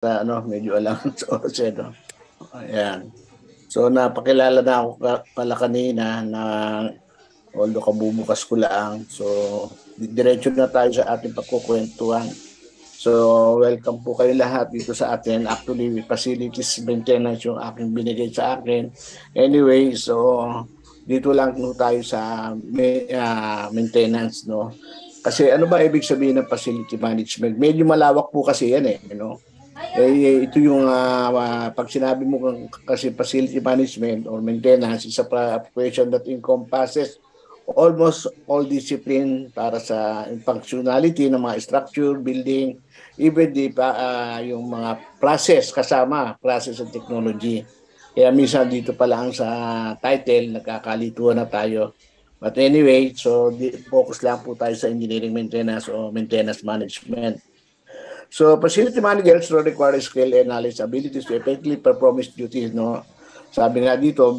medyo alam sa oras no. Ayan. So napakilala na ako pala kanina na although kabubukas ko lang. So diretso na tayo sa ating pagkukwentuhan. So welcome po kayo lahat dito sa atin. Actually, facilities maintenance yung aking binigay sa akin. Anyway, so dito lang po tayo sa maintenance, no? Kasi ano ba ibig sabihin ng facility management? Medyo malawak po kasi yan ito yung pag sinabi mo kasi facility management or maintenance is a profession that encompasses almost all discipline para sa functionality ng mga structure, building, even yung mga process and technology. Kaya minsan dito pa lang sa title, nagkakalituan na tayo. But anyway, so focus lang po tayo sa engineering maintenance o maintenance management. So facility managers will require skill and knowledge abilities to effectively perform his duties, no? Sabi nga dito,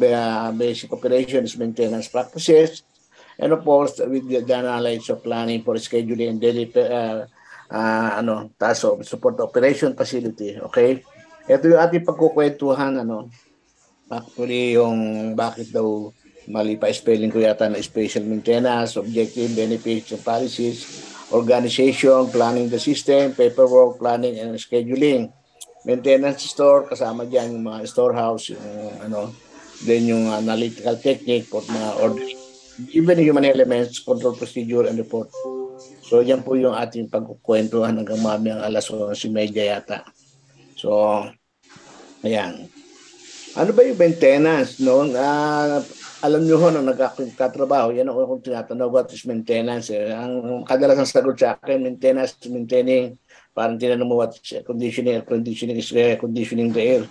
basic operations, maintenance practices, and of course, with the knowledge of planning for scheduling and daily task of support operation facility, okay? Ito yung ating pagkukwentuhan, actually yung bakit daw mali pa spelling ko yata na special maintenance, objective, benefits, and policies, organization, planning the system, paperwork, planning, and scheduling. Maintenance store, kasama dyan yung mga storehouse, then yung analytical technique for mga ordering, even human elements, control procedure, and report. So yan po yung ating pagkukwentuhan hanggang mamayang alas 11:30 yata. So, ayan. Ano ba yung maintenance, no? Alam nyo nung nagkatrabaho, yan ako kung tinatanong, what is maintenance? Ang kadalasang sagot sa akin, maintenance, maintaining, parang tinanong mo what is conditioning is conditioning the air.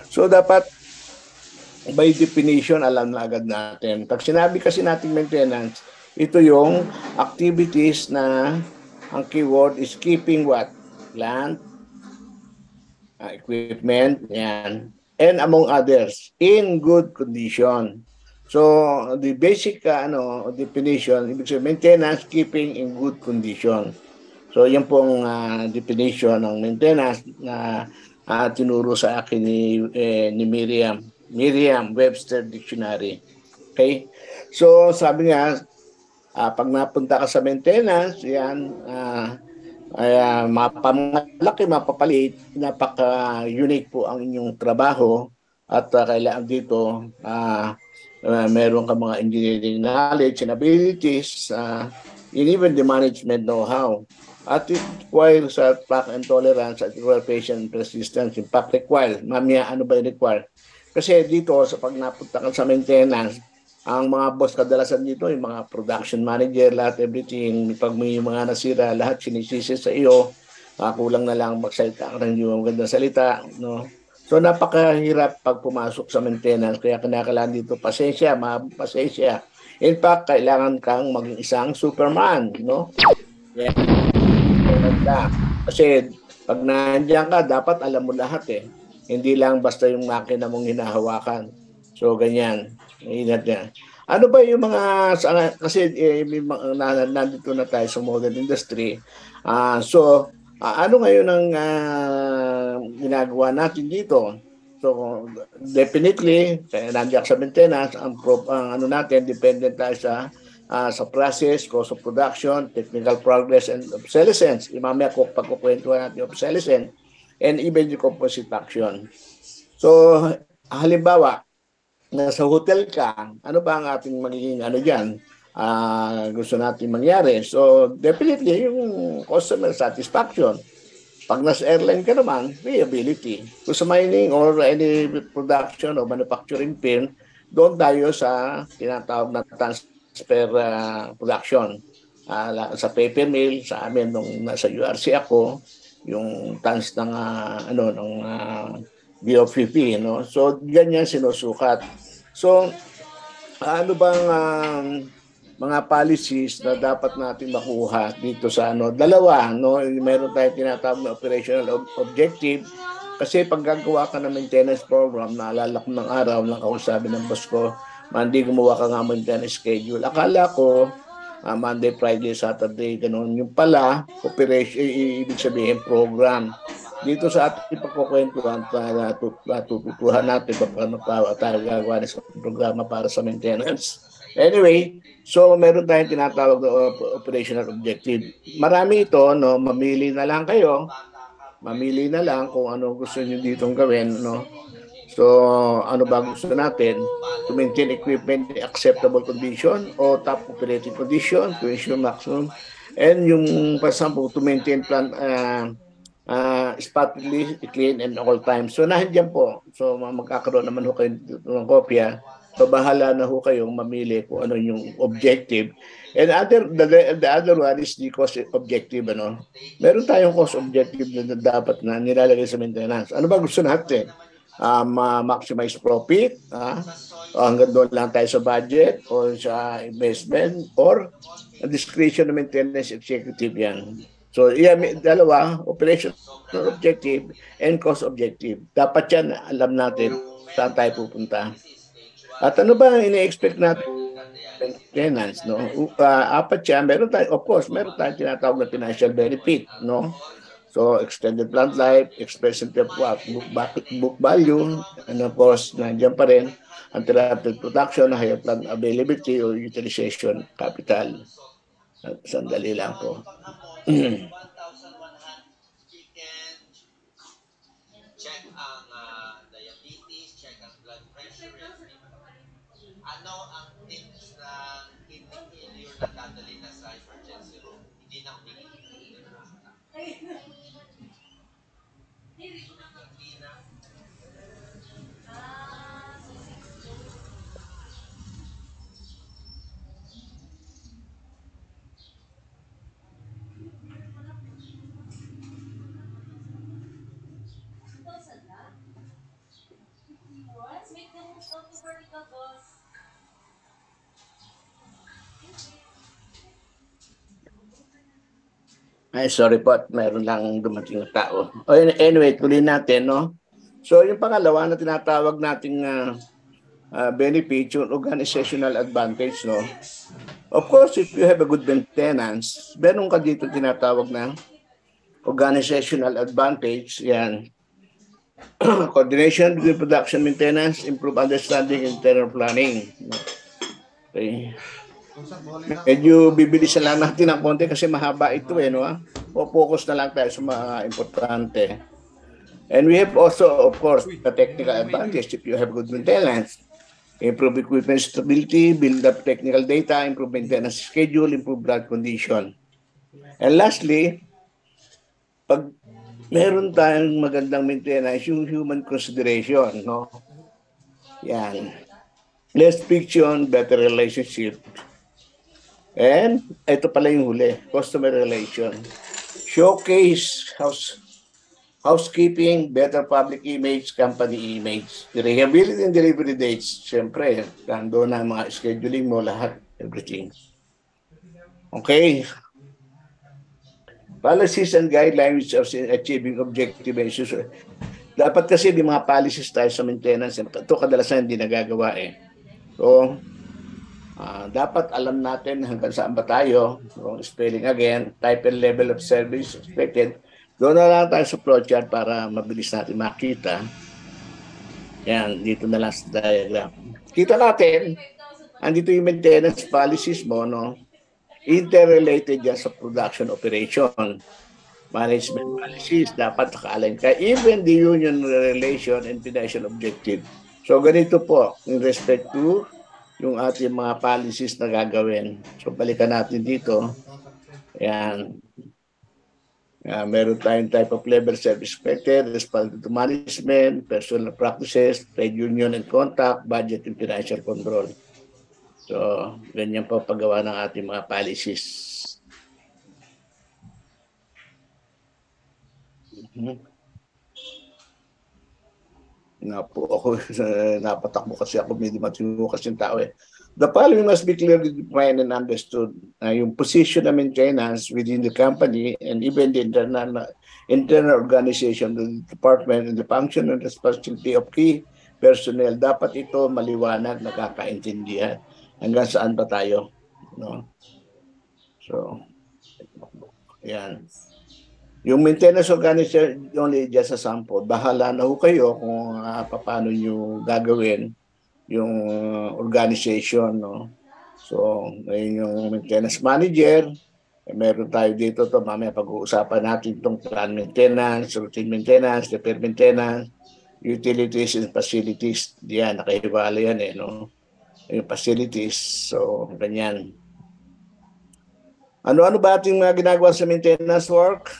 So dapat, by definition, alam na agad natin. Pag sinabi kasi natin maintenance, ito yung activities na ang keyword is keeping what? Plant, equipment, yan, and among others, in good condition. So, the basic definition, ibig sabihin, maintenance, keeping in good condition. So, yan pong definition ng maintenance na tinuro sa akin ni Merriam-Webster Dictionary. Okay? So, sabi nga, pag napunta ka sa maintenance, yan, mapamalaki, mapapaliit, napaka-unique po ang inyong trabaho at kailangan dito meron ka mga engineering knowledge and abilities and even the management know-how. At it requires track and tolerance at require patient persistence. In fact, require. Mamaya, ano ba require? Kasi dito, sa pag napunta ka sa maintenance, ang mga boss kadalasan dito, yung mga production manager, lahat, everything, pag may mga nasira, lahat sinisisi sa iyo, kulang na lang magsalita ka ng yung magandang salita, no? So napakahirap pag pumasok sa maintenance, kaya kinakailangan dito pasensya, pasensya. In fact, kailangan kang maging isang Superman, no? Yeah. Kasi pag nandiyan ka, dapat alam mo lahat Hindi lang basta yung makina mong hinahawakan. So ganyan. Ingat niya. Ano ba yung mga kasi nandito na tayo sa modern industry. Ano ngayon ang ginagawa natin dito? So definitely nandiyan sa maintenance ang ano natin dependent tayo sa process, cost of production, technical progress, and obsolescence. Mamaya ko pagkukwentuhan natin obsolescence and even the composite action. So halimbawa, nasa hotel ka, ano ba ang ating magiging dyan? Gusto natin mangyari. So, definitely, yung customer satisfaction. Pag nasa airline ka naman, reliability. Kung sa mining or any production o manufacturing firm, doon tayo sa tinatawag na transfer production. Sa paper mill, sa amin, nung nasa URC ako, yung tons ng BOPP, no? So, ganyan sinusukat. So, ano bang mga policies na dapat natin makuha dito sa dalawa, no? Meron tayong tinatawag na operational objective. Kasi pag gagawa ka ng maintenance program, naalala ko ng araw, nakausap ng boss ko, Monday gumawa ka nga maintenance schedule. Akala ko, Monday, Friday, Saturday, ganun. Yung pala, operation, ibig sabihin program. dito sa ating pagkukwentuhan para tututuhan natin paano pa tayo gagawa ng programa para sa maintenance. Anyway, so meron tayong tinatawag na operational objective. Marami ito, no? Mamili na lang kayo. Mamili na lang kung ano gusto niyo ditong gawin, no? So, ano ba gusto natin? To maintain equipment in acceptable condition o top operating condition to ensure maximum. And yung, for example, to maintain plant spotlessly clean and all time. So, nandiyan po. So, magkakaroon naman ho kayo ng kopya. So, bahala na ho kayong mamili kung ano yung objective. And the other one is the cost objective. Ano? Meron tayong cost objective na dapat na nilalagay sa maintenance. Ano ba gusto natin? Maximize profit, hanggang doon lang tayo sa budget o sa investment or discretion na maintenance executive yan. So, yan, dalawa, operational objective and cost objective. Dapat yan, alam natin saan tayo pupunta. At ano ba ina-expect natin maintenance, no? Apat yan, meron tayo, of course, meron tayo tinatawag na financial benefit, no? So, extended plant life, expression of book value, and of course, nandiyan pa rin, uninterrupted production, higher plant availability or utilization capital. Sandali lang po. Check ang diabetes, check ang blood pressure, ano ang tips ng kidney failure na dadali na sa emergency room? Hindi na humingi. Ay, sorry po, meron lang dumating na tao. Anyway, tuloy natin, no? So, yung pangalawa na tinatawag nating benefit, yung organizational advantage, no? Of course, if you have a good maintenance, meron ka dito tinatawag na organizational advantage, yan. Coordination with production maintenance, improve understanding, internal planning. Okay. Medyo bibilisan lang natin ng konti kasi mahaba ito no? Focus na lang tayo sa mga importante. And we have also, of course, the technical advantage if you have good maintenance. Improve equipment stability, build up technical data, improve maintenance schedule, improve blood condition. And lastly, pag meron tayong magandang maintenance, yung human consideration, no? Yan. Less friction, better relationship. And ito pala yung huli, customer relation. Showcase housekeeping, better public image, company image. The reliability and delivery dates, syempre, nando na mga scheduling mo, lahat, everything. Okay. Policies and guidelines of achieving objective issues. Dapat kasi may mga policies tayo sa maintenance. Ito kadalasan hindi nagagawa So, dapat alam natin hanggang saan ba tayo. Spelling again, type and level of service expected. Doon na lang tayo sa flowchart para mabilis natin makita. Yan, dito na lang sa diagram. Kita natin, andito yung maintenance policies mo, no? Interrelated yan sa production operation. Management policies, dapat naka-align ka. Even the union relation and financial objective. So, ganito po, in respect to yung ating mga policies na gagawin. So, balikan natin dito. Ayan. Meron tayong type of level service expected, responsibility to management, personal practices, trade union and contact, budget and financial control. So, ganyan po paggawa ng ating mga policies. Napatakbo kasi ako, medyo matino kasi yung tao The following must be clearly defined and understood. Yung position ng maintenance within the company and even the internal organization, the department, and the function and responsibility of key personnel. Dapat ito maliwanag, nakakaintindihan. Hanggang saan ba tayo? No? So, yan. Yung maintenance organization only just a sample. Bahala na ho kayo kung paano nyo gagawin yung organization, no? So, ngayon yung maintenance manager, meron tayo dito to, mamaya pag-uusapan natin itong plan maintenance, routine maintenance, repair maintenance, utilities and facilities. Diyan, nakahiwala yan no? Yung facilities, so ganyan. Ano-ano ba ating mga ginagawa sa maintenance work?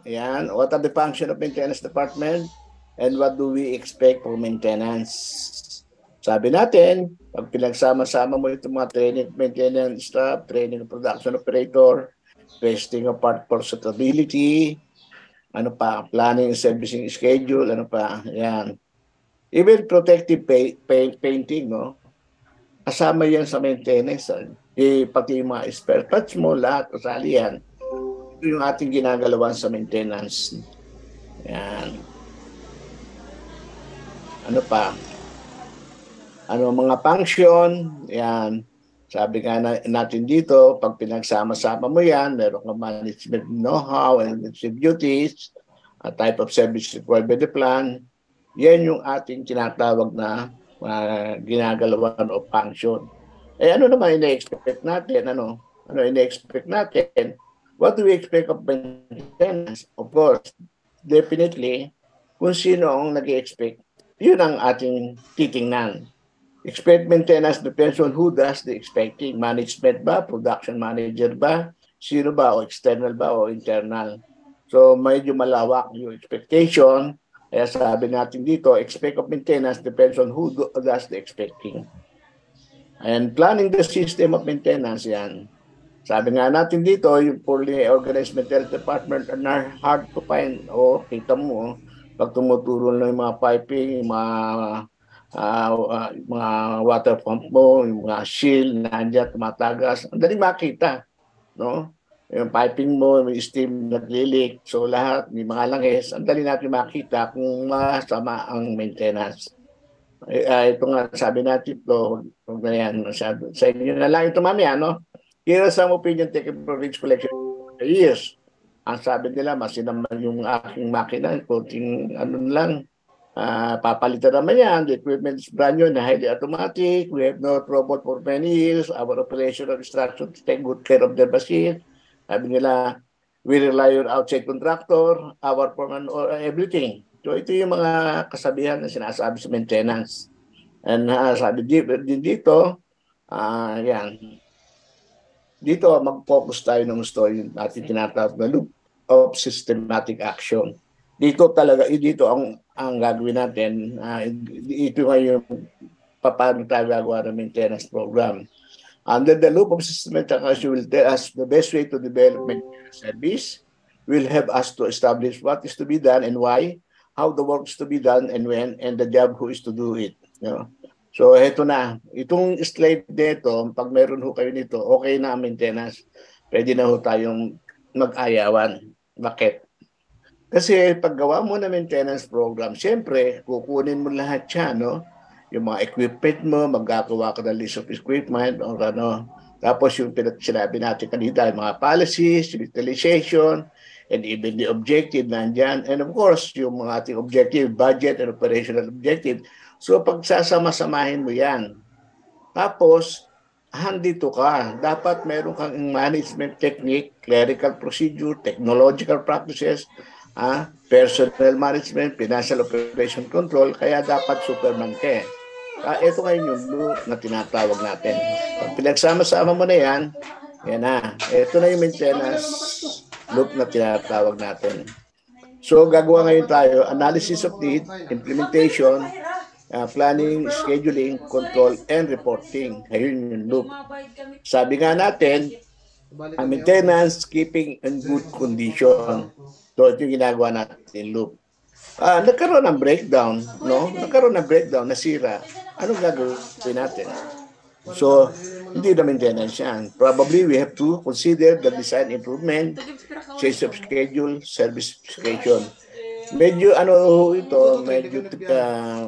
Ayan, what are the function of maintenance department? And what do we expect for maintenance? Sabi natin, pag pinagsama-sama mo itong mga training maintenance staff, training production operator, testing of part for suitability, ano pa, planning and servicing schedule, ano pa, yan. Even protective painting, no? Kasama yan sa maintenance. Pati yung mga spare parts mo, lahat, kasali yan. Ito yung ating ginagalawan sa maintenance. Yan. Ano pa? Ano mga function, yan. Sabi nga natin dito, pag pinagsama-sama mo yan, meron kang management know-how and management duties, a type of service required by the plan, yan yung ating tinatawag na ginagalawan o function. Eh ano naman ina-expect natin? Ano ina-expect natin? What do we expect of maintenance? Of course, definitely, kung sino ang nag-expect, yun ang ating titingnan. Expect maintenance depends on who does the expecting. Management ba? Production manager ba? Sino ba? O external ba? O internal? So, medyo malawak yung expectation. Kaya sabi natin dito, expect of maintenance depends on who does the expecting. And planning the system of maintenance, yan. Sabi nga natin dito, yung poorly organized maintenance department are hard to find. O, kita mo, pag tumuturo na yung mga piping, yung mga water pump mo, yung mga shield, nandiyan, tumatagas. Ang daling makita, no? Yung piping mo, may steam naglilik. So lahat, may mga langis. Ang dali natin makita kung masama ang maintenance. Ito nga, sabi natin ito, huwag na yan. Sa inyo na lang ito mamaya, no? Here are some opinion taken from Ridge Collection for years. Ang sabi nila, masinaman yung aking makina, kunting ano lang, papalitan naman yan. The equipment is brand new and highly automatic. We have no trouble for many years. Our operational instructions take good care of their machine. Sabi nila, we rely on outside contractor, our foreman, or everything. So ito yung mga kasabihan na sinasabi sa maintenance. And sabi din dito, yan. Dito, mag-focus tayo ng story natin tinatawag na loop of systematic action. Dito talaga, dito ang gagawin natin, ito nga yung paano tayo gagawa ng maintenance program. Under the loop of systematic action will tell us the best way to develop maintenance service, will help us to establish what is to be done and why, how the work is to be done and when, and the job who is to do it. You know? So, eto na. Itong slide dito, pag meron ho kayo nito, okay na ang maintenance. Pwede na ho tayong mag-ayawan. Bakit? Kasi paggawa mo na maintenance program, siyempre, kukunin mo lahat siya, no? Yung mga equipment mo, magkakawa ka ng list of equipment, o ano. Tapos yung sinabi natin kanina, mga policies, utilization, and even the objective nandyan. And of course, yung mga ating objective, budget and operational objective. So pag sasama-samahin mo yan, tapos handito ka, dapat meron kang management technique, clerical procedure, technological practices, personnel management, financial operation control, kaya dapat superman ka. Ito ngayon yung loop na tinatawag natin. Pag pinagsama-sama mo na yan, yan na. Ito na yung maintenance loop na tinatawag natin. So gagawa ngayon tayo, analysis of need, implementation, planning, scheduling, control, and reporting. Ayun yung loop. Sabi nga natin, maintenance, keeping in good condition. So ito yung ginagawa natin loop. Nagkaroon ng breakdown, no? Nagkaroon ng breakdown, nasira. Anong gagawin natin? So, hindi na maintenance yan. Probably we have to consider the design improvement, change of schedule, service schedule. Medyo ito, medyo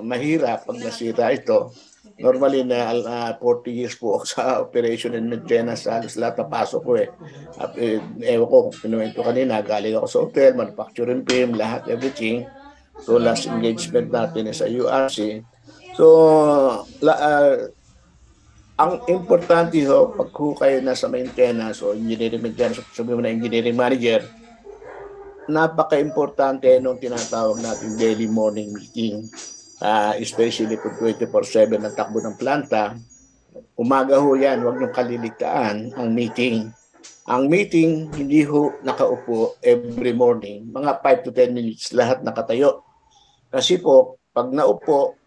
mahirap pag nasira ito. Normally, 40 years po ako sa operation and maintenance. Halos lahat na pasok ko eh. At ewan ko, pinuwento kanina, galing ako sa hotel, manufacturing firm, lahat, everything. So last engagement natin is sa URC. So, ang importante ho, pag kayo nasa maintenance o engineering maintenance, sabi mo na engineering manager, napaka-importante nung tinatawag natin daily morning meeting. Especially kung 24/7 ang takbo ng planta, umaga ho yan, huwag niyong kaliligtaan ang meeting. Ang meeting, hindi ho nakaupo every morning, mga 5 to 10 minutes, lahat nakatayo. Kasi po, pag naupo,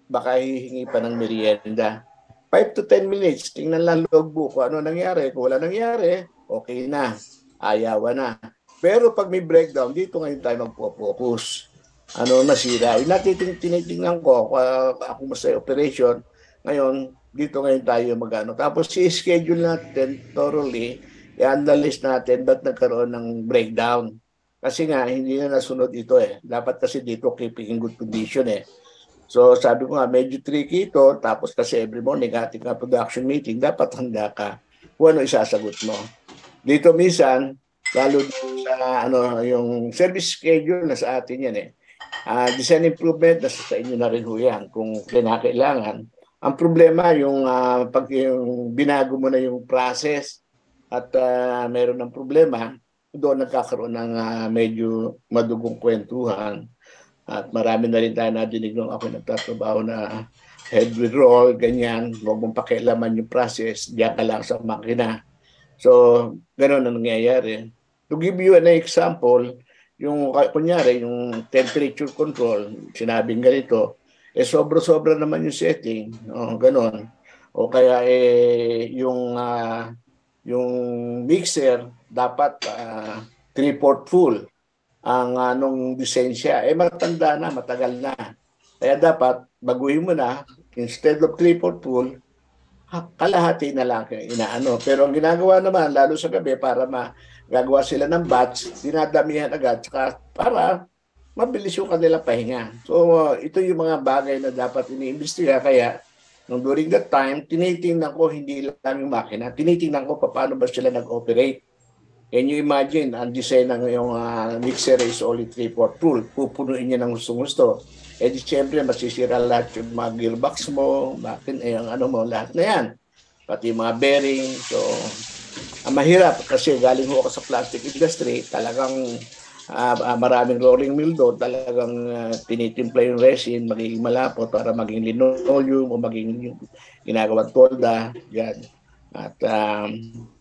baka hihingi pa ng merienda. 5 to 10 minutes, tingnan lang logbook kung ano nangyari. Kung wala nangyari, okay na, ayawan na. Pero pag may breakdown, dito ngayon tayo magpo-focus. Ano nasira? Tinitingnan ko, ako sa operation, ngayon, dito ngayon tayo magano. Tapos i-schedule natin thoroughly, i-analyze natin ba't nagkaroon ng breakdown. Kasi nga, hindi na nasunod ito eh. Dapat kasi dito keeping in good condition eh. So sabi ko nga, medyo tricky ito. Tapos kasi every morning, ating production meeting, dapat handa ka kung ano isasagot mo. Dito minsan, lalo sa yung service schedule na sa atin yan eh. Design improvement, nasa sa inyo na rin ho yan kung kinakailangan. Ang problema, pag yung binago mo na yung process at meron ng problema, doon nagkakaroon ng medyo madugong kwentuhan. At marami na rin tayo nadinig nung ako nagtatrabaho na head withdrawal, ganyan, huwag mong pakialaman yung process, diyan ka lang sa makina. So, gano'n ang nangyayari. To give you an example, yung kunyari, yung temperature control, sinabing ganito, sobra-sobra naman yung setting, gano'n. O kaya yung mixer, dapat 3/4 full ang nung lisensya, matanda na, matagal na. Kaya dapat, baguhin mo na, instead of 3/4 full, kalahati na lang inaano. Pero ang ginagawa naman, lalo sa gabi, para magagawa sila ng batch, dinadamihan agad, saka para mabilis yung kanilang pahinga. So, ito yung mga bagay na dapat iniimbestiga. Kaya, during that time, tinitingnan ko hindi lang yung makina, tinitingnan ko paano ba sila nag-operate. Can you imagine, ang design ng yung mixer is only 3/4 full. Pupunuin niya ng gusto-gusto. Di siyempre, masisira lahat yung mga gearbox mo, lahat na yan. Pati yung mga bearing. So, mahirap kasi galing ho ako sa plastic industry, talagang maraming rolling mill doon, talagang tinitimpla yung resin, magiging malapot para maging linoleum o maging yung ginagawang tolda. Yan. At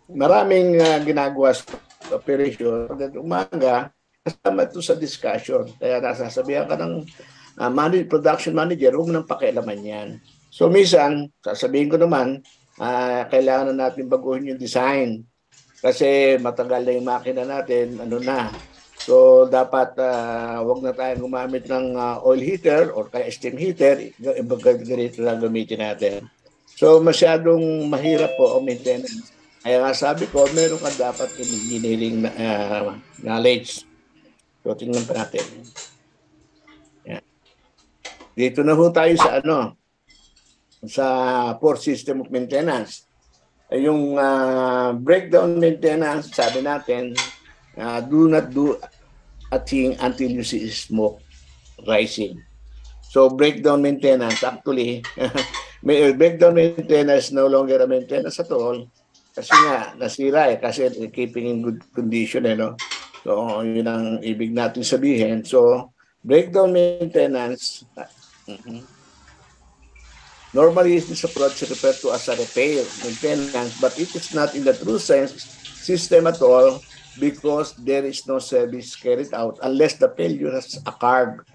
maraming ginagawa sa operation. At umaga, kasama ito sa discussion. Kaya nasasabihan ka ng production manager, huwag nang pakialaman yan. So, minsan, sasabihin ko naman, kailangan na natin baguhin yung design. Kasi matagal na yung makina natin, So, dapat huwag na tayong gumamit ng oil heater or kaya steam heater, ganito lang gamitin natin. So, masyadong mahirap po ang maintenance. Kaya nga sabi ko, meron ka dapat engineering knowledge. So, tingnan pa natin. Yan. Dito na ho tayo sa sa fourth system of maintenance. Yung breakdown maintenance, sabi natin, do not do a thing until you see smoke rising. So, breakdown maintenance, actually, breakdown maintenance no longer a maintenance at all. Kasi nga, nasira kasi keeping in good condition, So, yun ang ibig natin sabihin. So, breakdown maintenance, normally this approach is referred to as a repair maintenance, but it is not in the true sense system at all because there is no service carried out unless the failure has occurred.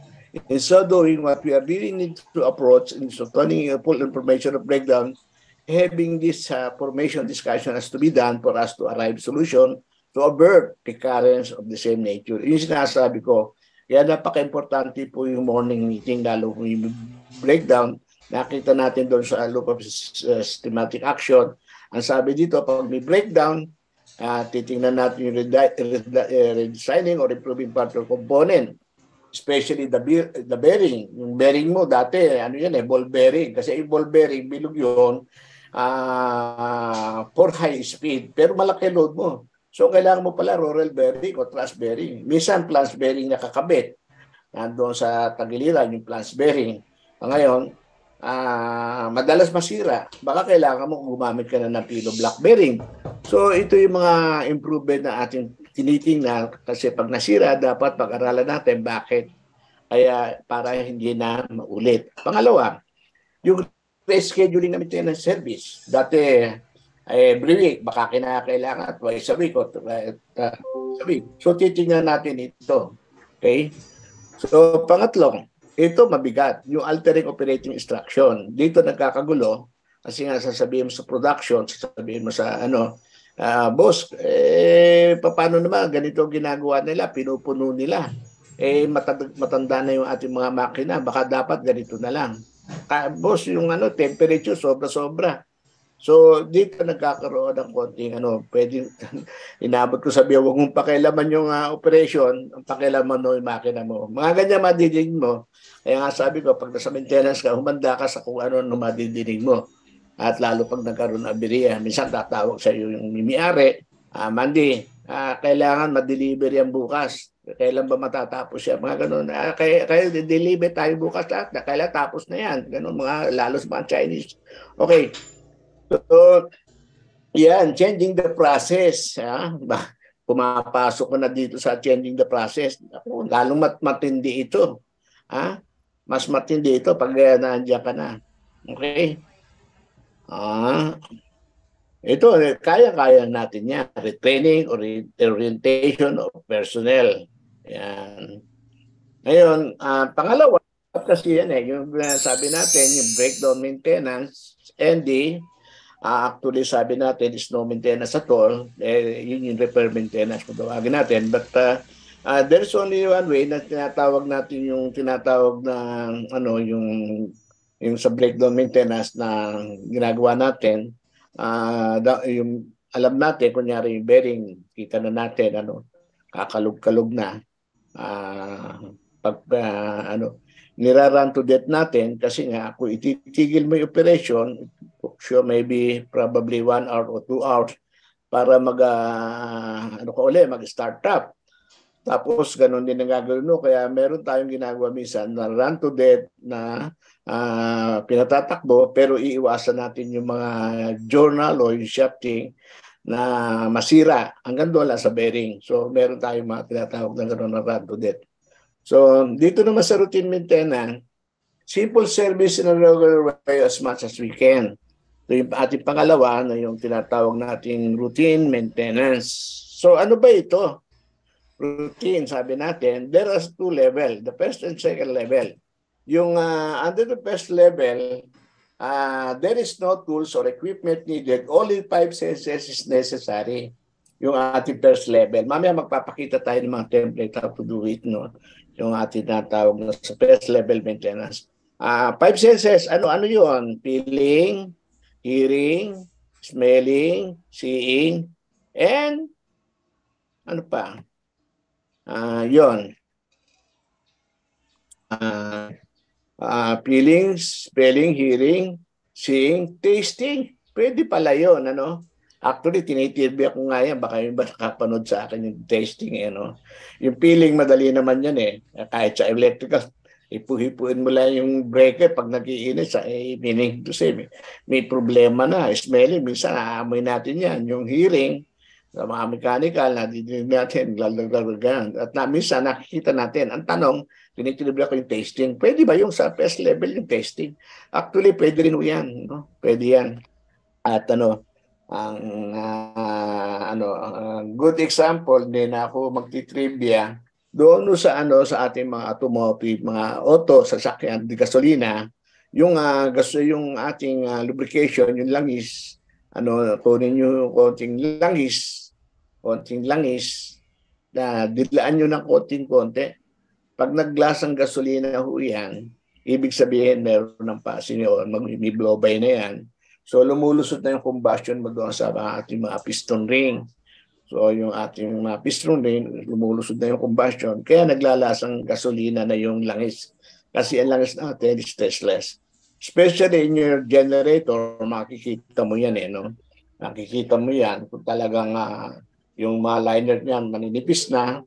In so doing, what we are really need to approach in obtaining full information of breakdown, having this formation discussion has to be done for us to arrive solution to avert recurrence of the same nature. Yung sinasabi ko, kaya napaka-importante po yung morning meeting, lalo kung yung breakdown, nakita natin doon sa loop of systematic action. Ang sabi dito, pag may breakdown, titingnan natin yung redesigning or improving part of component. especially the bearing. Yung bearing mo dati, ano yan ball bearing. Kasi yung ball bearing, bilog yun for high speed. Pero malaki load mo. So, kailangan mo pala roller bearing o thrust bearing. Minsan, flange bearing na kakabit. Nandoon sa tagiliran, yung flange bearing. Ngayon, madalas masira. Baka kailangan mo gumamit ka na ng pilo block bearing. So, ito yung mga improvement na ating tinitingnan kasi pag nasira, dapat pag-aralan natin bakit. Kaya para hindi na maulit. Pangalawa, yung rescheduling na maintenance service. Dati, every week, baka kinakailangan twice a week o a week. So, titingnan natin ito. Okay? So, pangatlong, ito mabigat. Yung altering operating instruction. Dito nagkakagulo kasi nga sasabihin mo sa production, sasabihin mo sa boss, paano naman ganito ginagawa nila, pinupuno nila. Matanda na yung ating mga makina, baka dapat ganito na lang. Boss, yung temperature sobra-sobra. So, dito nagkakaroon ng konting pwedeng inabot ko sabi, huwag mong pakialaman yung operation, ang pakialaman mo yung makina mo. Mga ganyan madidinig mo. Kaya nga sabi ko, pag nasa maintenance ka, humanda ka sa kung ano madidinig mo. At lalo pag nagkaroon ng aberya, minsan tatawag sa iyo yung mimi-ari, Mandy, kailangan ma-deliver yan bukas. Kailan ba matatapos yan? Mga ganun. Kaya deliver tayo bukas lahat. Kailan tapos na yan? Ganun, lalo sa mga Chinese. Okay. So, yan, changing the process. Pumapasok ko na dito sa changing the process. Lalong matindi ito. Mas matindi ito pag nandiyan ka na. Okay? Ito, kaya-kaya natin yan. Retraining, orientation of personnel. Yan. Ngayon, pangalawa, kasi yan yung sabi natin, yung breakdown maintenance, ND, actually sabi natin is no maintenance at all. Yun yung repair maintenance kung tawagin natin. But there's only one way na tinatawag natin yung tinatawag na yung sa breakdown maintenance na ginagawa natin. Yung alam natin, kunyari yung bearing, kita na natin, kakalog-kalog na. Niraran to death natin kasi nga kung ititigil mo yung operation, sure maybe probably 1 hour or 2 hours para mag-start up. Tapos ganun din ang gagawin mo. Kaya meron tayong ginagawa minsan na run to death na pinatatakbo pero iiwasan natin yung mga journal o yung shafting na masira hanggang doon lang sa bearing. So meron tayong mga tinatawag na gano'n na run to death. So dito naman sa routine maintenance, simple service in a regular way as much as we can. So yung ating pangalawa na yung tinatawag nating routine maintenance. So ano ba ito? Routine, sabi natin, there are 2 levels, the first and second level. Yung under the first level, there is no tools or equipment needed. Only 5 senses is necessary. Yung ating first level. Mamaya magpapakita tayo ng mga template how to do it, no? Yung ating natawag na sa first level maintenance. 5 senses, ano yun? Feeling, hearing, smelling, seeing, and ano pa? Yun. Feeling, spelling, hearing, seeing, tasting. Pwede pala yun, Actually, tinitirbi ako nga yan. Baka yung ba nakapanood sa akin yung tasting, Yung feeling, madali naman yan, Kahit sa electrical, ipuhipuin mo lang yung breaker pag nag-iinit, meaning to say, may problema na. Smelling, minsan, aamoy natin yan. Yung hearing, sa mga mechanical, nadidinig natin, lalaglagan. At minsan, nakikita natin. Ang tanong, tinitinibla ko yung tasting. Pwede ba yung sa first level yung tasting? Actually, pwede rin yan. Pwede yan. At good example, din ako magtitrivia doon sa ating mga automotive, mga auto, sasakyan, di gasolina, yung ating lubrication, yung langis, kunin nyo konting langis na dilaan nyo ng konting-konti. Pag nag-glass ang gasolina yan, ibig sabihin meron ng passing o may blow by na yan. So lumulusot na yung combustion mo doon sa ating mga piston ring. So yung ating piston ring, lumulusod na yung combustion, kaya naglalasang gasolina na yung langis. Kasi ang langis natin is stressless. Especially in your generator, makikita mo yan no? Makikita mo yan kung talagang yung mga liner niyan maninipis na,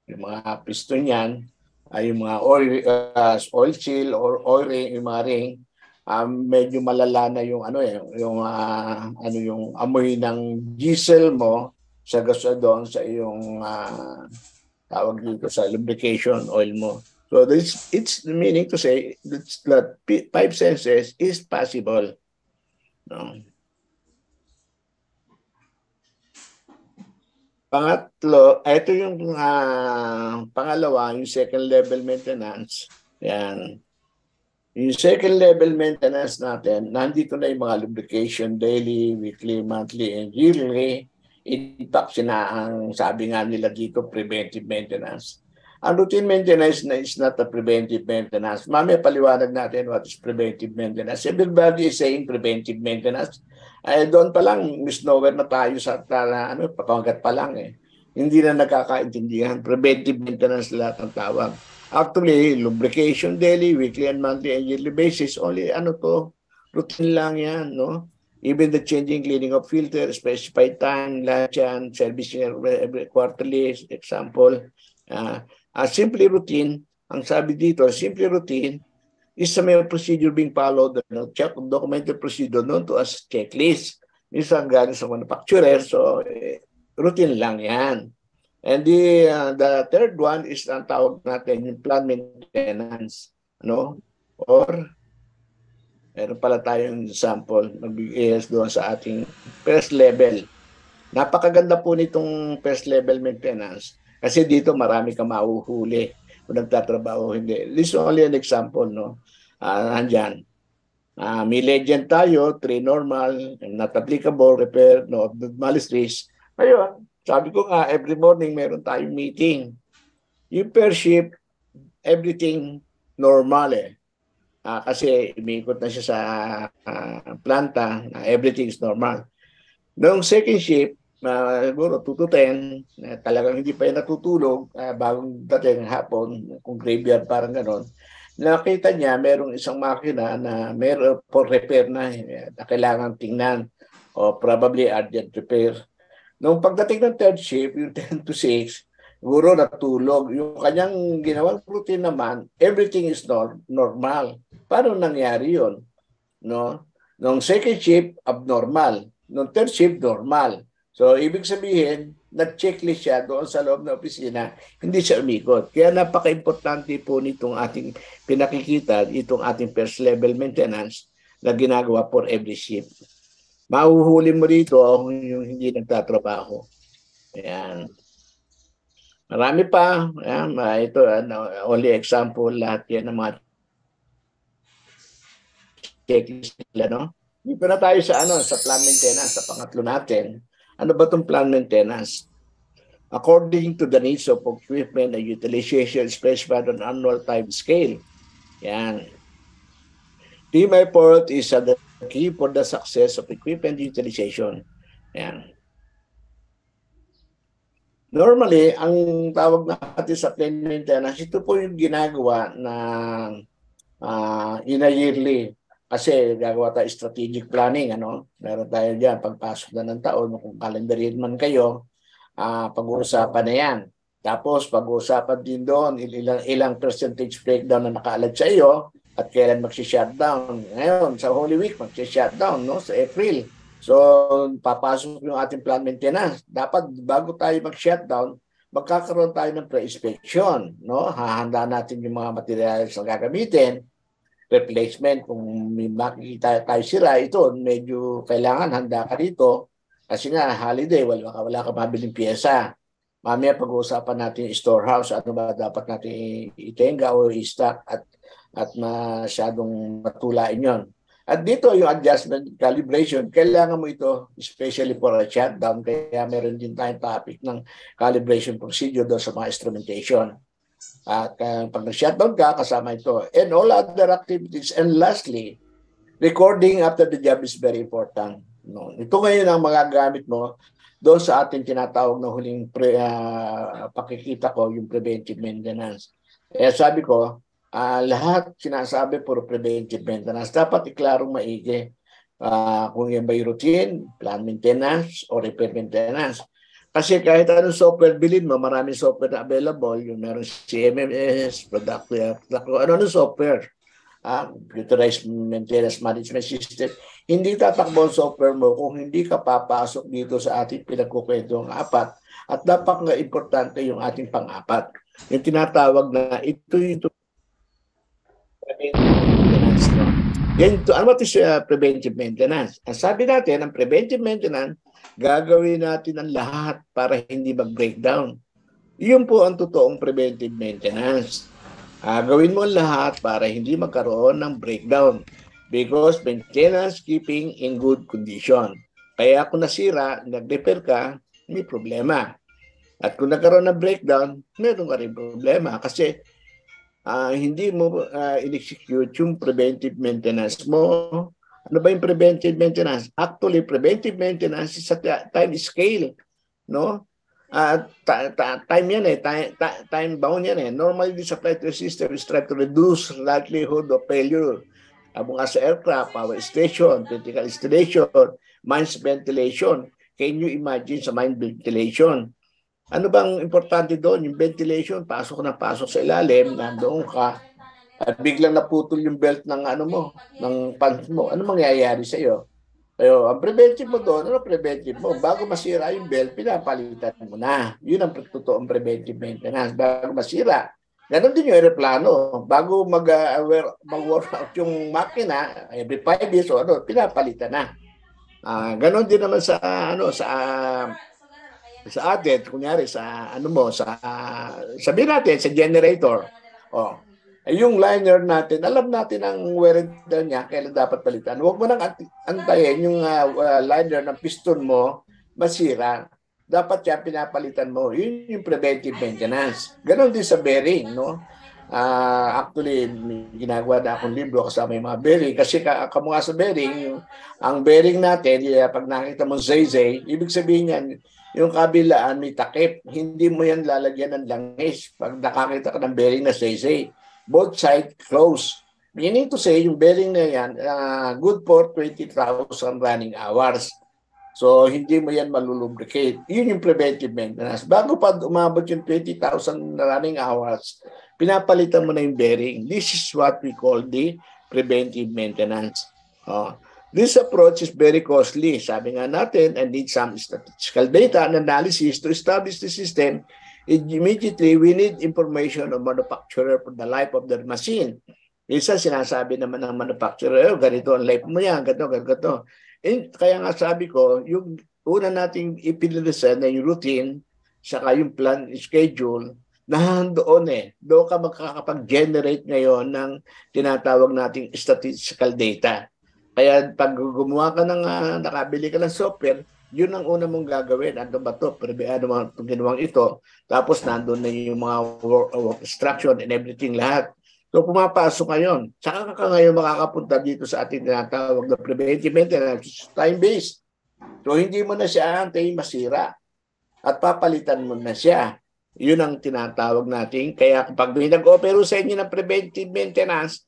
yung mga piston niyan, ay yung mga oil seal or oil ring, yung mga ring, medyo malala na yung yung amoy ng diesel mo sa gasolina sa iyong tawag dito sa lubrication oil mo. So it's meaning to say that 5 senses is possible. No? Pangatlo, ito yung pangalawa, yung second level maintenance. Yan. Yung second level maintenance natin, nandito na yung mga lubrication daily, weekly, monthly, and yearly. In fact, ang sabi nga nila dito, preventive maintenance. Ang routine maintenance na is not a preventive maintenance. Mamaya paliwanag natin what is preventive maintenance. Everybody is saying preventive maintenance. Doon pa lang, misnomer na tayo sa papangat pa lang Hindi na nakakaintindihan. Preventive maintenance lahat ng tawag. Actually, lubrication daily, weekly and monthly and yearly basis, only routine lang yan, no? Even the changing, cleaning of filter, specified time, lahat yan, servicing every quarterly, example. Simply routine, ang sabi dito, simply routine is a may procedure being followed, check documented procedure known to as checklist. Minsan galing sa manufacturer, so routine lang yan. And the third one is ang tawag natin yung plant maintenance, or meron pala tayong sample, mag-IS doon sa ating first level. Napakaganda po nitong first level maintenance kasi dito marami ka mahuhuli kung nagtatrabaho hindi. This is only an example, andyan. May legend tayo, 3 normal, not applicable, repair, no abnormalities. Ngayon, sabi ko nga, every morning meron tayong meeting. Yung per shift, everything normal kasi umiikot na siya sa planta, everything is normal. Noong second shift, siguro 2 to 10, talagang hindi pa yung natutulog, bagong dating hapon, kung graveyard parang ganon, nakita niya merong isang makina na meron for repair na kailangan tingnan o probably urgent repair. Noong pagdating ng third shift, yung 10 to 6, siguro natulog. Yung kanyang ginawang routine naman, everything is normal. Paano nangyari yun? No? Nung second shift, abnormal. Nung third shift, normal. So, ibig sabihin, nag-checklist siya doon sa loob ng opisina, hindi siya umikot. Kaya napaka-importante po nitong ating pinakikita, itong ating first level maintenance na ginagawa for every shift. Mahuhuli mo rito yung hindi nagtatrabaho. Ayan. Marami pa. Ayan, ito, only example lahat yan ng mga checklist nila, Hindi pa na tayo sa plan maintenance, sa pangatlo natin. Ano ba itong plan maintenance? According to the needs of equipment and utilization specified on annual time scale. Yan. Team effort is the key for the success of equipment utilization. Yan. Normally, ang tawag natin sa plan maintenance, ito po yung ginagawa na in a yearly. Kasi gagawa tayo strategic planning, Meron tayo diyan pagpasok na ng taon, kung kalendaryin man kayo, pag-uusapan na yan. Tapos pag-uusapan din doon ilang percentage breakdown na nakaalat sa iyo at kailan magsi-shutdown. Ngayon, sa Holy Week magsi-shutdown, sa April. So, papasok yung ating plan maintenance. Dapat bago tayo mag-shutdown, magkakaroon tayo ng pre-inspection, Hahanda natin yung mga materials na gagamitin, replacement, kung may makikita tayo sira, ito medyo kailangan handa ka dito kasi nga holiday, wala ka mabiling pyesa. Mamaya pag-uusapan natin storehouse, ano ba dapat natin itenga o i-stock at masyadong matulain yon. At dito yung adjustment calibration, kailangan mo ito especially for a shutdown, kaya meron din tayong topic ng calibration procedure doon sa mga instrumentation. At pag nag-shutdown ka, kasama ito. And all other activities. And lastly, recording after the job is very important. No? Ito ngayon ang magagamit mo doon sa ating tinatawag na huling pakikita ko, yung preventive maintenance. Kaya sabi ko, lahat sinasabi puro preventive maintenance. Dapat iklarong maigi. Kung yan ba yung routine, plan maintenance, o repair maintenance. Kasi kahit anong software bilhin mo, maraming software na available. Yung meron CMMS, ano software. Computerized maintenance management system. Hindi tatakbo ang software mo kung hindi ka papasok dito sa ating pinagkukwentong apat. At dapat nga importante yung ating pang-apat. Yung tinatawag na ito yung maintenance. No? Yan ito, ano ito siya preventive maintenance? Ang sabi natin, ang preventive maintenance, gagawin natin ang lahat para hindi mag-breakdown. Yun po ang totoong preventive maintenance. Gawin mo ang lahat para hindi magkaroon ng breakdown because maintenance keeping in good condition. Kaya kung nasira, nag-repair ka, may problema. At kung nagkaroon ng breakdown, meron ka rin problema kasi hindi mo in-execute yung preventive maintenance mo. Ano ba yung preventive maintenance? Actually, preventive maintenance is a time scale, no? Time yan time bound yan Normally, this apply to the system is try to reduce likelihood of failure. Mga sa aircraft, power station, critical installation, mines ventilation. Can you imagine sa mine ventilation? Ano bang importante doon? Yung ventilation, pasok na pasok sa ilalim, nandoon ka, at biglang naputol yung belt ng ano mo, ng pants mo. Ano mangyayari sa iyo? Pero ang preventive mo doon, ano preventive mo? Bago masira yung belt, pinapalitan mo na. Yun ang totoong preventive maintenance. Bago masira. Ganon din yung aeroplano. Bago mag-work out yung makina, every 5 years o ano, pinapalitan na. Ganon din naman sa atin, kunyari sa ano mo, sabihin natin, sa generator. Yung liner natin, alam natin ang wear and tear niya, kailan dapat palitan. Huwag mo nang antayin yung liner ng piston mo masira. Dapat yan pinapalitan mo. Yun yung preventive maintenance. Ganon din sa bearing, no? Actually, ginagawa na akong libro kasama yung mga bearing. Kasi kamukha sa bearing, ang bearing natin, pag nakita mo zay-zay, ibig sabihin yan, yung kabilaan may takip. Hindi mo yan lalagyan ng langis pag nakakita ka ng bearing na zay-zay. Both sides close. Meaning to say, yung bearing na yan, good for 20,000 running hours. So, hindi mo yan malulubricate. Yun yung preventive maintenance. Bago pa umabot yung 20,000 running hours, pinapalitan mo na yung bearing. This is what we call the preventive maintenance. This approach is very costly. Sabi nga natin, and need some statistical data and analysis to establish the system. Immediately, we need information of manufacturer for the life of the machine. Isa sinasabi naman ng manufacturer, ganito ang life mo yan, ganito. Kaya nga sabi ko, yung una nating ipinilisan na yung routine, saka yung plan schedule, nandoon Doon ka makakapag-generate ngayon ng tinatawag nating statistical data. Kaya pag gumawa ka ng, nakabili ka ng software, yun ang una mong gagawin. Ano ba ito? Ginawang ito. Tapos nandun na yung mga work instruction and everything lahat. So pumapasok ngayon. Saka ka ngayon makakapunta dito sa ating tinatawag na preventive maintenance, time-based. So hindi mo na siya antayin masira. At papalitan mo na siya. Yun ang tinatawag natin. Kaya kapag may nag-opero sa inyo ng preventive maintenance,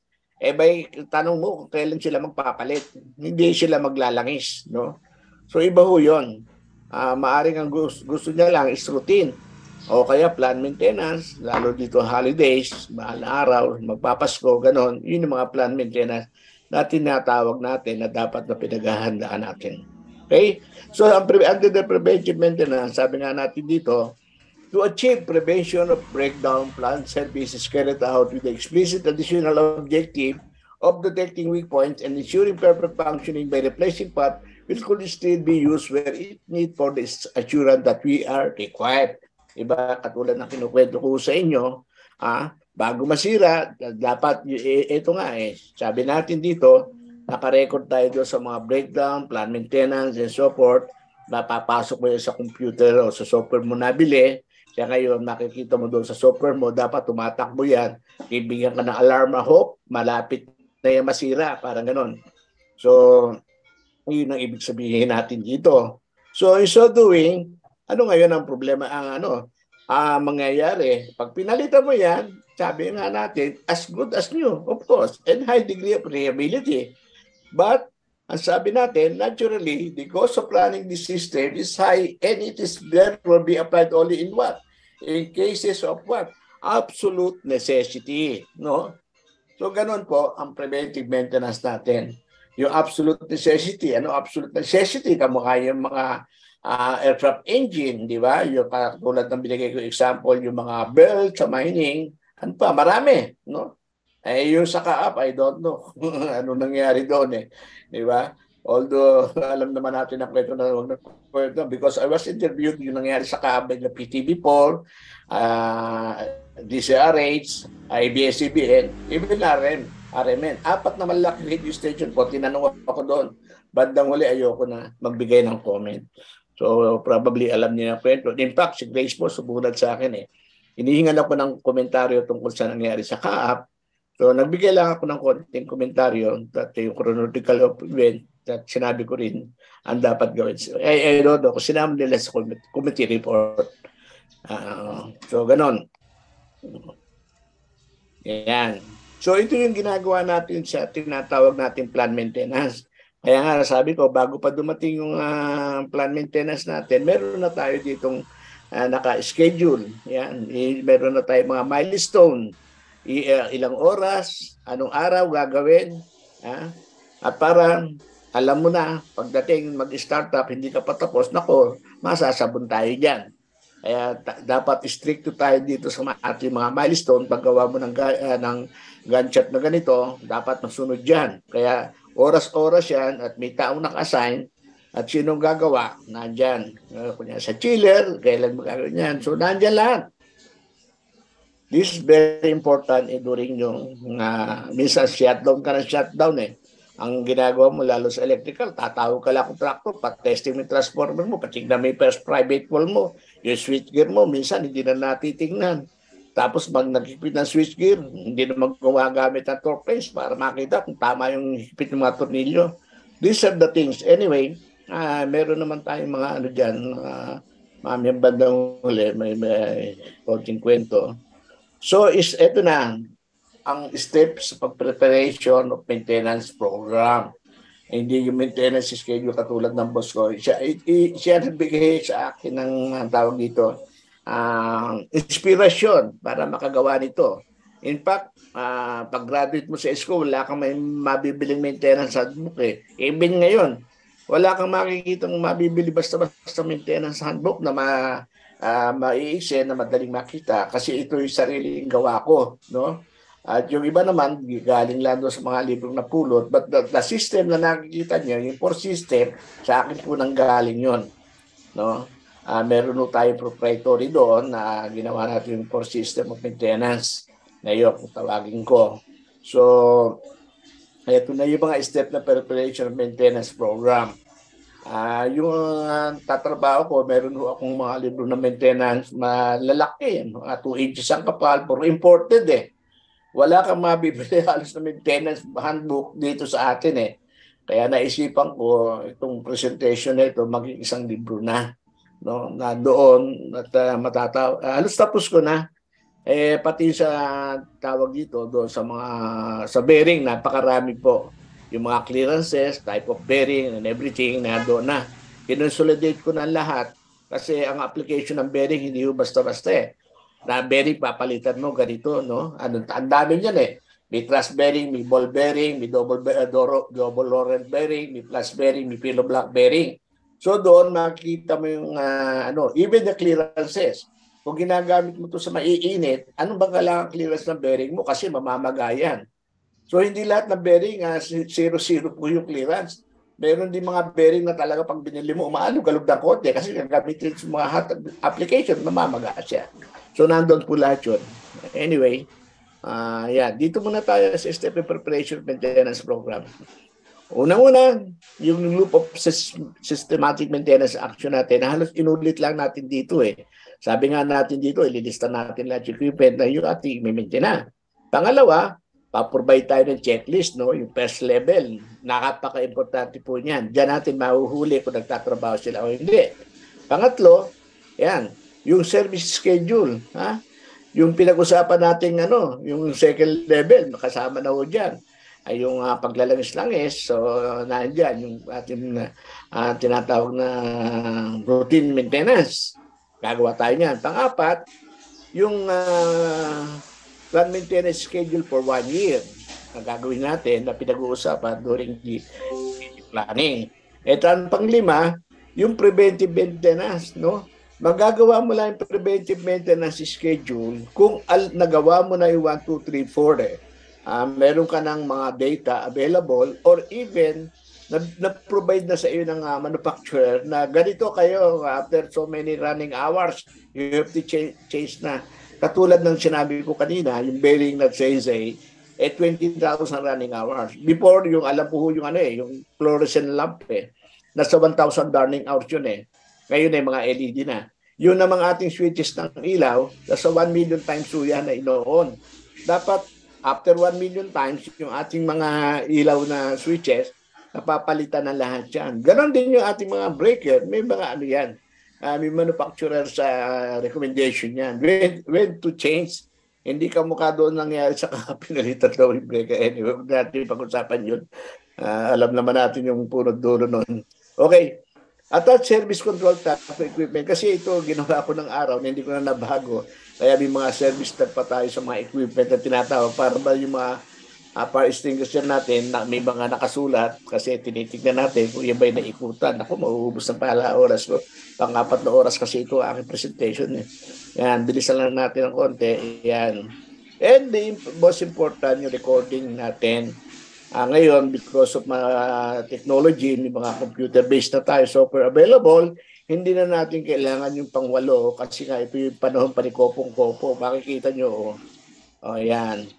tanong mo kung kailan sila magpapalit. Hindi sila maglalangis. No? So iba ho yun. Maaring ang gusto niya lang is routine. O kaya plan maintenance, lalo dito holidays, mahal na araw, magpapasko, ganon. Yun yung mga plan maintenance na tinatawag natin na dapat na pinaghahandaan natin. Okay? So under the preventive maintenance, sabi nga natin dito, to achieve prevention of breakdown, plan services carried out with the explicit additional objective of detecting weak points and ensuring perfect functioning by replacing parts which could still be used where it need for the assurance that we are required. Iba, katulad na kinukwento ko sa inyo, bago masira, dapat, ito nga sabi natin dito, nakarecord tayo doon sa mga breakdown, plan maintenance, and so forth, mapapasok mo yun sa computer o sa software mo nabili. Kaya ngayon, makikita mo doon sa software mo, dapat tumatakbo yan. Bibigyan ka ng alarm na hope, malapit na yan masira, parang ganon. So, Yun ang ibig sabihin natin dito. So in so doing, ano ngayon ang problema ang mangyayari? Pag pinalitan mo yan, sabi nga natin, as good as new, of course, and high degree of reliability. But ang sabi natin, naturally, the cost of running this system is high and it is therefore be applied only in what? In cases of what? Absolute necessity. No? So ganun po ang preventive maintenance natin. Yung absolute necessity, ano absolute necessity? Kamukha yung mga aircraft engine, di ba? Yung katulad ng binigay ko example, yung mga belt sa mining, ano pa, marami, no? Yung sa Kaap, I don't know ano nangyari doon eh. Di ba? Although, alam naman natin ang kwento na huwag na kwento because I was interviewed yung nangyari sa Kaap ng PTB4, DCRH, ABS-CBN, even RMN. 4 na malaki radio station po, tinanong ako doon. Bandang huli, ayoko na magbigay ng comment. So, probably alam niya ang kwento. In fact, si Grace po sumunod sa akin eh. Hinihingan ako ng komentaryo tungkol sa nangyari sa Kaap. So, nagbigay lang ako ng konting komentaryo at yung chronological event at sinabi ko rin ang dapat gawin. I don't know, kung sinama nila sa committee report. So, ganon. Yan. So, ito yung ginagawa natin sa tinatawag natin plan maintenance. Kaya nga, sabi ko, bago pa dumating yung plan maintenance natin, meron na tayo ditong naka-schedule. Yan. Meron na tayo mga milestone. Ilang oras, anong araw gagawin. At para alam mo na, pagdating mag-startup, hindi ka patapos, nako, masasabon tayo dyan. Kaya dapat stricto tayo dito sa ating mga milestone. Paggawa mo ng gunshot na ganito, dapat masunod dyan. Kaya oras-oras yan at may taong naka-assign at sinong gagawa, nandyan. Kunya sa chiller, kailan mo gagawin yan. So, nandyan lahat. This is very important during yung minsan shutdown ka na shutdown eh. Ang ginagawa mo lalo sa electrical, tatawag ka lang contractor, pat-testing mo yung transformer mo, patignan mo yung first private wall mo, yung switchgear mo, minsan hindi na natitingnan. Tapos pag naghipit ng switchgear, hindi na gumagamit ng torque wrench para makita kung tama yung hipit ng mga tornilyo. These are the things. Anyway, meron naman tayong mga ano dyan, yung bandang huli, may konting kwento. So, ito na ang steps sa pag-preparation of maintenance program. Hindi yung maintenance schedule katulad ng boss ko. Siya nagbigay sa akin ng tawag dito, inspirasyon para makagawa nito. In fact, pag-graduate mo sa school, wala kang may mabibiling maintenance handbook eh. Even ngayon, wala kang makikita mabibili basta-basta maintenance handbook na maiiksi na madaling makita kasi ito yung sariling gawa ko, no? At yung iba naman galing lang doon sa mga librong napulot, but the system na nakikita niyo, yung core system, sa akin po nang galing yon, no? Meron po tayong proprietary doon na ginawa natin yung core system of maintenance na yun, tawagin ko. So, ito na yung mga step na preparation maintenance program. Yung tatrabaho ko, meron akong mga libro na maintenance malalaki, 2 inches ang kapal, pero imported eh. Wala kang mabibili halos na maintenance handbook dito sa atin eh. Kaya naisipan ko itong presentation na ito maging isang libro na, no, na doon at halos tapos ko na. Pati sa tawag dito doon sa mga sa bearing, napakarami po. Yung mga clearances, type of bearing and everything na doon na. Kinonsolidate ko na lahat kasi ang application ng bearing hindi basta-basta eh. Na bearing papalitan mo ganito, no? Ang dami niyan eh. May thrust bearing, may ball bearing, may double Laurent bearing, may plus bearing, may pillow block bearing. So doon makikita mo yung even the clearances. Kung ginagamit mo to sa maiinit, ano ba kailangan clearance ng bearing mo kasi mamamagayan. So hindi lahat ng bearing 0-0 po yung clearance. Meron din mga bearing na talaga pag binili mo, galog ng konti kasi gagamitin sa mga hot application, mamamaga siya. So nandun po lahat yun. Anyway, dito muna tayo sa step of preparation maintenance program. Unang-una, yung loop of systematic maintenance action natin, halos inulit lang natin dito eh. Sabi nga natin dito, ililista natin lahat yung equipment na yung ating i-maintain na. Pangalawa, paprovide tayo ng checklist, no? Yung first level. Napaka-importante po niyan. Diyan natin mahuhuli kung nagtatrabaho sila o hindi. Pangatlo, yan, yung service schedule. Ha? Yung pinag-usapan natin, yung second level, kasama na ho dyan. Ay yung paglalangis-langis, so nandiyan yung ating tinatawag na routine maintenance. Gagawa tayo niyan. Pang-apat, yung plant maintenance schedule for 1 year ang gagawin natin na pinag-uusapan during the planning. At ang pang-lima, yung preventive maintenance, no? Magagawa mo lang yung preventive maintenance schedule kung nagawa mo na yung 1, 2, 3, 4 eh. Meron ka ng mga data available or even na-provide na sa iyo ng manufacturer na ganito kayo after so many running hours, you have to change na. Katulad ng sinabi ko kanina, yung bearing na Sensei, 20,000 running hours. Before, yung alam po yung yung fluorescent lamp nasa 1,000 running hours yun Ngayon ay mga LED na. Yun namang ating switches ng ilaw, nasa 1 million times po yan na ino-on. Dapat, after 1 million times, yung ating mga ilaw na switches, napapalitan na lahat yan. Ganon din yung ating mga breaker, may mga yan. May manufacturer sa recommendation yan. When to change, hindi ka mukha doon nangyari sa pinalitan daw yung breaker. Anyway, natin pag-usapan yun. Alam naman natin yung punot dulo nun. Okay. At service control type of equipment. Kasi ito, ginawa ko ng araw na hindi ko na nabago. Kaya may mga service type pa tayo sa mga equipment na tinatawag para ba yung mga fire extinguisher natin na may mga nakasulat kasi tinitignan natin kung yung ba'y naikutan. Ako, mauubos ng pala oras ko. Pang-4 na oras kasi ito aking presentation. Yan, bilisan lang natin ng konti. Yan. And the most important, yung recording natin. Ngayon, because of technology, may mga computer-based na tayo, software available, hindi na natin kailangan yung pang-8 kasi nga ito yung panahon pa ni Kopong-Kopo. Makikita nyo, yan.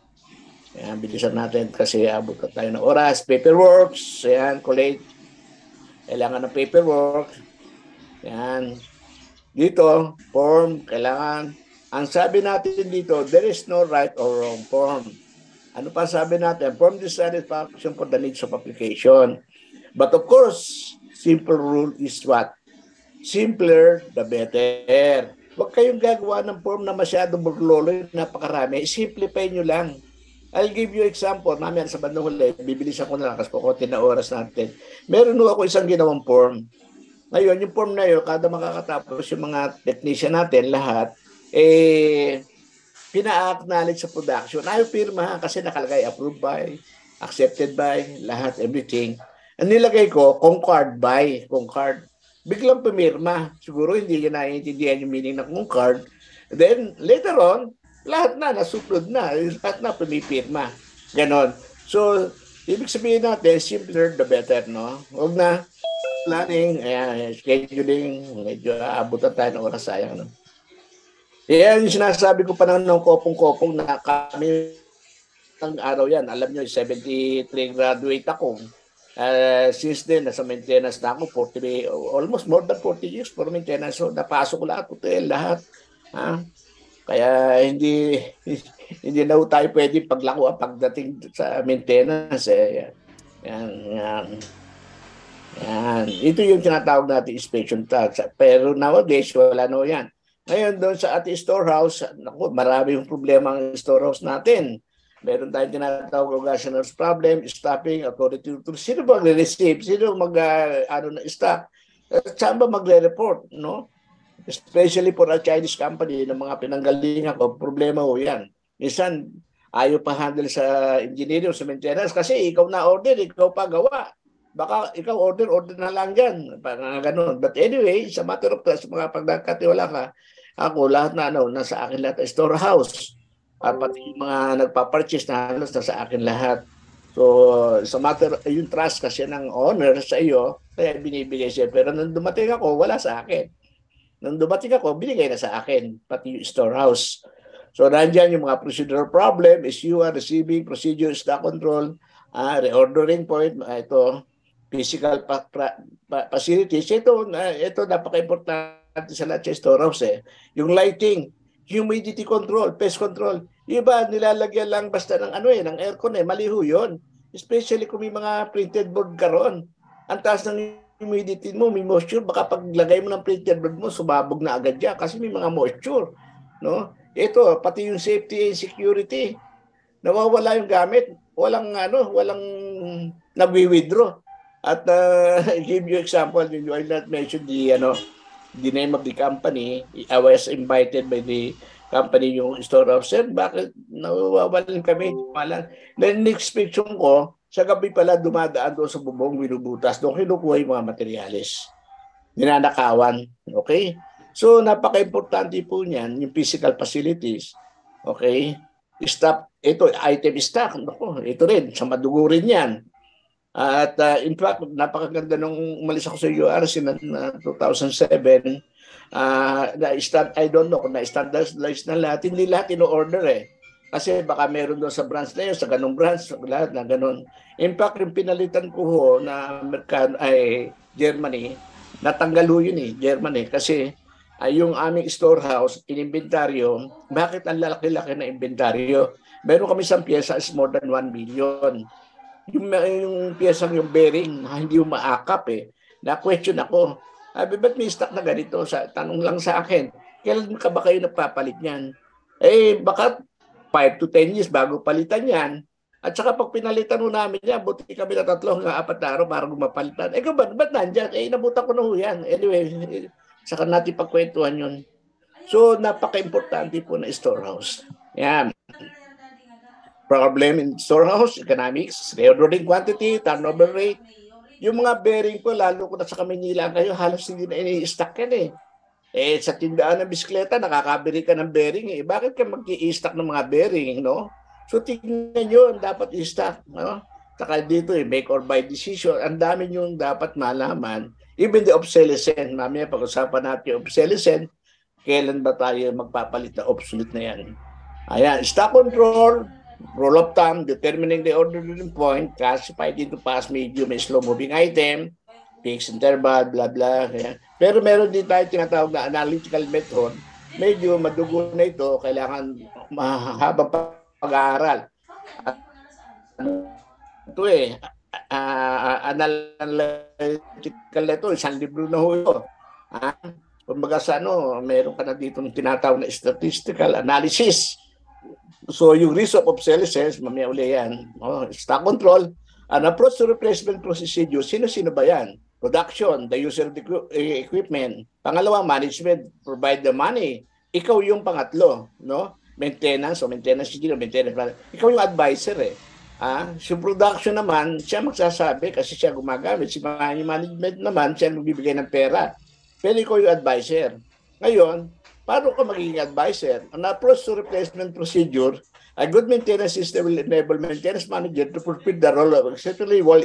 Ayan, bilisan natin kasi abot na tayo ng oras. Paperworks, ayan, collate. Kailangan ng paperwork. Ayan. Dito, form, kailangan. Ang sabi natin dito, there is no right or wrong form. Ano pa sabi natin? Form decided function for the needs of application. But of course, simple rule is what? Simpler, the better. Huwag kayong gagawa ng form na masyadong burlolo, napakarami. Simplify nyo lang. I'll give you example. Mamaya sa bandang huli, bibilisan ko na lang kasi kukunti na oras natin. Meron ako isang ginawang form. Ngayon, yung form na yun, kada makakatapos yung mga technician natin, lahat, pina-acknowledge sa production. Ayaw pirma kasi nakalagay approved by, accepted by, lahat, everything. Ang nilagay ko, Concord by, Concord. Biglang pumirma. Siguro hindi niya naiintindihan yung meaning ng Concord. Then, later on, lahat na, nasuplod na. Lahat na pumipirma. Ganon. So, ibig sabihin natin, simpler the better, no? Huwag na planning, scheduling, medyo aabutan tayo ng oras, sayang, no? Yan yung sinasabi ko pa ng Kopong-Kopong na kami ng araw yan. Alam nyo, 73 graduate ako. Since then, nasa maintenance na ako, almost more than 40 years for maintenance. So, napasok ko lahat, hotel, lahat. Kaya hindi na tayo pwede paglako pagdating sa maintenance. Yan. Ito yung tinatawag natin inspection tax. Pero nowadays, wala na yan. Ngayon, doon sa ating storehouse, marami yung problema ang storehouse natin. Meron tayong tinatawag organizational problem, staffing, authority to sino ba magre-receive? Sino stock? Saan ba magre-report? No? Especially for a Chinese company ng mga pinanggalingan ko, problema ho yan. Minsan, ayaw pa handle sa engineering, sa maintenance kasi ikaw na order, ikaw pa gawa. Baka ikaw order na lang dyan. Ganun. But anyway, sa matter of trust, mga pagkakatiwala ka, ako lahat na nasa akin lahat storehouse. Pati yung mga nagpa-purchase na halos nasa akin lahat. So, sa matter, yung trust kasi ng owner sa iyo, kaya binibigay siya. Pero nung dumating ako, wala sa akin. Nung dumating ako, binigay na sa akin, pati yung storehouse. So, nandiyan yung mga procedural problem, issue, receiving, procedure, stock control, reordering point, ito, physical facilities. Ito napaka-importante sa lahat sa storehouse. Yung lighting. humidity control, pest control. Iba, nilalagyan lang basta ng ng aircon mali ho yun. Especially kung may mga printed board ka ron. Ang taas ng humidity mo, may moisture, baka paglagay mo ng printed board mo, sumabog na agad yan kasi may mga moisture. No? Ito, pati yung safety and security, nawawala yung gamit, walang nagwi-withdraw. At I give you example, you will not mention the name of the company. I was invited by the company yung storehouse. Sir, bakit nawawalan kami? Then next picture ko, sa gabi pala dumadaan doon sa bubong, binubutas. Doon kinukuha yung mga materialis. Ninanakawan. Okay? So, napaka-importante po niyan, yung physical facilities. Okay? Ito, item stock. Ito rin, sa madugo rin yan. At in fact, napakaganda nung umalis ako sa URC na 2007. I don't know kung na-standardize na lahat. Hindi lahat ino-order Kasi baka meron doon sa branch na yun, sa ganong branch, lahat na ganon. In fact, yung pinalitan ko ho na Germany, natanggal ho yun Germany. Kasi yung aming storehouse, in-inventaryo, bakit ang lalaki-laki na inventaryo? Meron kami isang pyesa is more than 1 million. Yung piyesang yung bearing, hindi yung maakap Na-question ako. Ba't may stock na ganito? Tanong lang sa akin, kailan ka ba kayo nagpapalit niyan? Baka 5 to 10 years bago palitan yan. At saka pag pinalitan mo namin yan, buti kami na 3 hanggang 4 na araw para mapalitan. Ba't nandyan? Nabutan ko na ho yan. Anyway, saka natin pagkwentuhan yun. So, napaka-importante po na storehouse. Yan. Problem in storehouse, economics, reordering quantity, turnover rate. Yung mga bearing ko, lalo ko na sa Kamanila kayo, halos hindi na ini-stock yan sa tindahan ng bisikleta, nakakabili ka ng bearing Bakit ka mag-i-stock ng mga bearing, no? So, tingnan nyo, dapat i-stock, no? Saka dito, make or buy decision. Ang dami nyo dapat malaman. Even the obsolescence, mamaya pag-usapan natin yung obsolescence, kailan ba tayo magpapalit na obsolete na yan? Ayan, stock control, rule of thumb, determining the ordering point, classified into fast, medium, and slow-moving item, fixed interval, blah, blah. Kaya. Pero meron din tayo tinatawag na analytical method. Medyo madugo na ito, kailangan mahabang pag-aaral. Ito analytical na ito, isang libro na ho ito. Kumbaga sa meron ka na dito tinatawag na statistical analysis. So, yung risk of obsolescence, mamaya uli yan. Stock control, an approach to replacement procedure, sino-sino ba yan? Production, the user of the equipment. Pangalawa, management, provide the money. Ikaw yung pangatlo, no? Maintenance, ikaw yung advisor Si production naman, siya magsasabi kasi siya gumagamit. Si management naman, siya magbibigay ng pera. Pero ikaw yung advisor. Ngayon, paano ka magiging advisor? An approach to replacement procedure, a good maintenance system will enable maintenance manager to fulfill the role of exceptionally while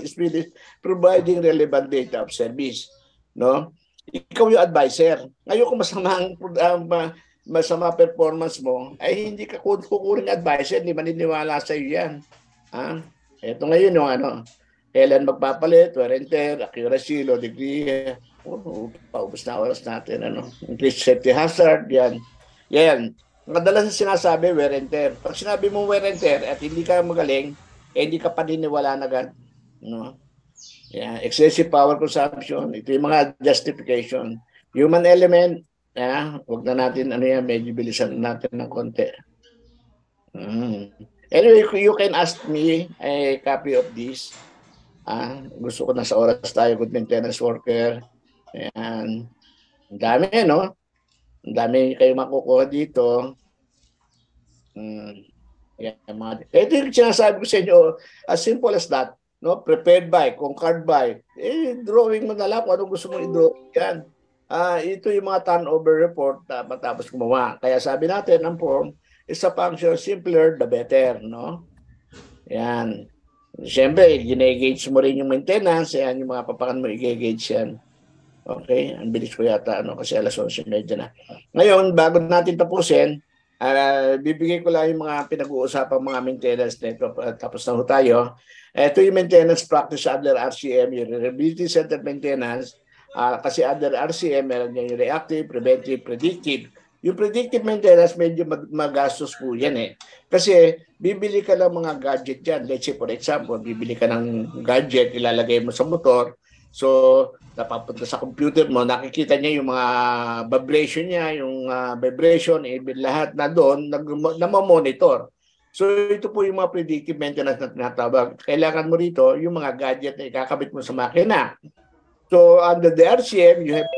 providing relevant data of service. No? Ikaw yung advisor. Ngayon kung masama performance mo, ay hindi ka kukuring advisor, hindi maniniwala sa iyo yan. Ito ngayon yung kailan magpapalit, wear and tear, accuracy, low degree, paubos na oras natin, increased safety hazard, yan. Madalas sinasabi, wear and tear. Pag sinabi mo wear and tear at hindi ka magaling, hindi ka paniniwala na agad. No? Excessive power consumption, ito yung mga justification. Human element, huwag na natin, medyo bilisan natin ng konti. Anyway, you can ask me a copy of this. Gusto ko na sa oras tayo, good maintenance worker. Ayan. Ang dami, no? Ang dami kayo makukuha dito. Ito yung sinasabi ko sa inyo, as simple as that. No? Prepared by, concurred by. Drawing mo na lang kung anong gusto mo i-drawing yan. Ito yung mga turnover report matapos gumawa. Kaya sabi natin, ang form is a function simpler, the better. No? Yan. Siyempre, gine-gauge mo rin yung maintenance. Yan, yung mga papakan mo, i-gauge yan. Okay? Ang bilis ko yata, kasi alas 11:30 na. Ngayon, bago natin tapusin, bibigay ko lang yung mga pinag-uusapang mga maintenance nito. Tapos na ho tayo. Ito yung maintenance practice under RCM, yung Reliability Center Maintenance. Kasi under RCM, meron yung reactive, preventive, predictive. Yung predictive maintenance, medyo magastos po yan eh. Kasi bibili ka ng mga gadget dyan. Let's say for example, bibili ka ng gadget, ilalagay mo sa motor. So, napapunta sa computer mo, nakikita niya yung mga vibration niya, yung vibration, lahat na doon, namamonitor. So, ito po yung mga predictive maintenance na tinatawag. Kailangan mo rito yung mga gadget na ikakabit mo sa makina. So, under the RCM, you have